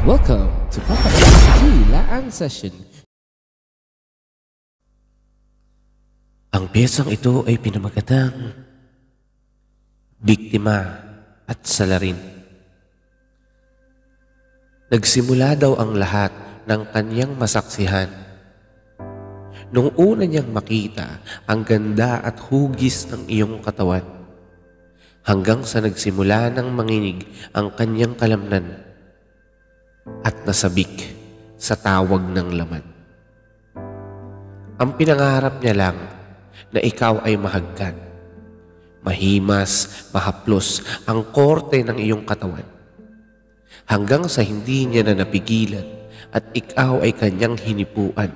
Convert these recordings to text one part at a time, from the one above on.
Welcome to Papa A's Tulaan Session. Ang piyesang ito ay pinamagatang Biktima at Salarin. Nagsimula daw ang lahat ng kanyang masaksihan. Nung una niyang makita ang ganda at hugis ng iyong katawan, hanggang sa nagsimula ng manginig ang kanyang kalamnan at nasabik sa tawag ng laman. Ang pinangarap niya lang na ikaw ay mahagkan, mahimas, mahaplos ang korte ng iyong katawan, hanggang sa hindi niya na napigilan at ikaw ay kanyang hinipuan.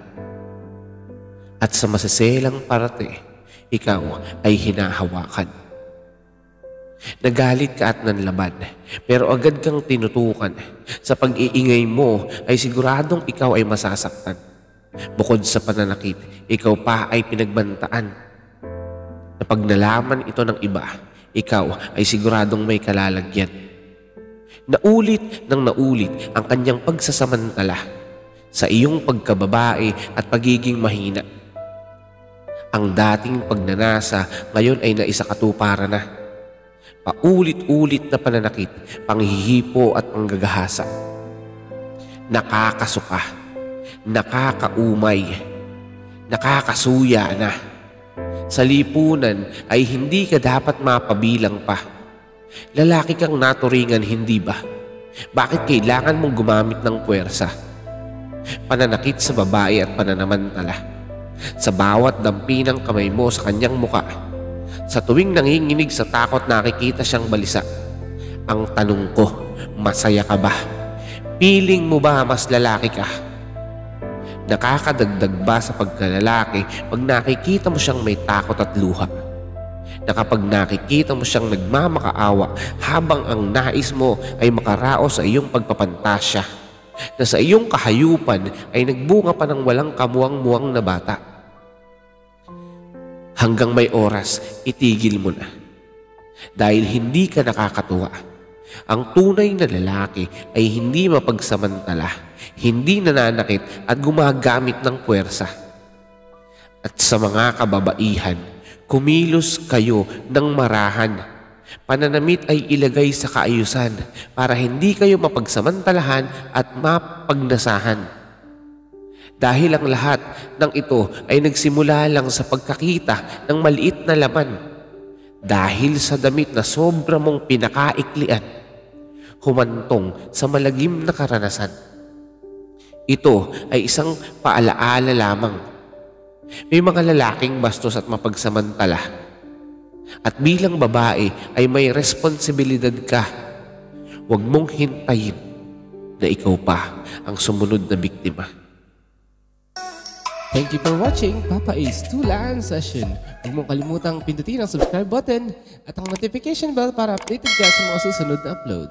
At sa masaselang parte, ikaw ay hinahawakan. Nagalit ka at nanlaban, pero agad kang tinutukan. Sa pag-iingay mo ay siguradong ikaw ay masasaktan. Bukod sa pananakit, ikaw pa ay pinagbantaan. Na pag nalaman ito ng iba, ikaw ay siguradong may kalalagyan. Naulit ng naulit ang kanyang pagsasamantala sa iyong pagkababae at pagiging mahina. Ang dating pagnanasa ngayon ay naisakatuparan na. Paulit-ulit na pananakit, panghihipo at panggagahasa. Nakakasuka, nakakaumay, nakakasuya na. Sa lipunan ay hindi ka dapat mapabilang pa. Lalaki kang naturingan, hindi ba? Bakit kailangan mong gumamit ng puwersa? Pananakit sa babae at pananamantala. Sa bawat dampi ng kamay mo sa kanyang muka, sa tuwing nanginginig sa takot nakikita siyang balisa. Ang tanong ko, masaya ka ba? Piling mo ba mas lalaki ka? Nakakadagdag ba sa pagkalalaki pag nakikita mo siyang may takot at luha? Na kapag nakikita mo siyang nagmamakaawa habang ang nais mo ay makaraos sa iyong pagpapantasya, na sa iyong kahayupan ay nagbunga pa ng walang kamuwang-muwang na bata? Hanggang may oras, itigil mo na. Dahil hindi ka nakakatuwa. Ang tunay na lalaki ay hindi mapagsamantala, hindi nananakit at gumagamit ng puwersa. At sa mga kababaihan, kumilos kayo ng marahan. Pananamit ay ilagay sa kaayusan para hindi kayo mapagsamantalahan at mapagnasahan. Dahil ang lahat ng ito ay nagsimula lang sa pagkakita ng maliit na laman. Dahil sa damit na sobra mong pinakaiklian, humantong sa malagim na karanasan. Ito ay isang paalaala lamang. May mga lalaking bastos at mapagsamantala. At bilang babae ay may responsibilidad ka. Huwag mong hintayin na ikaw pa ang sumunod na biktima. Thank you for watching Papa A's Tulaan Session. Huwag mong kalimutang pindutin ang subscribe button at ang notification bell para updated ka sa mga susunod na upload.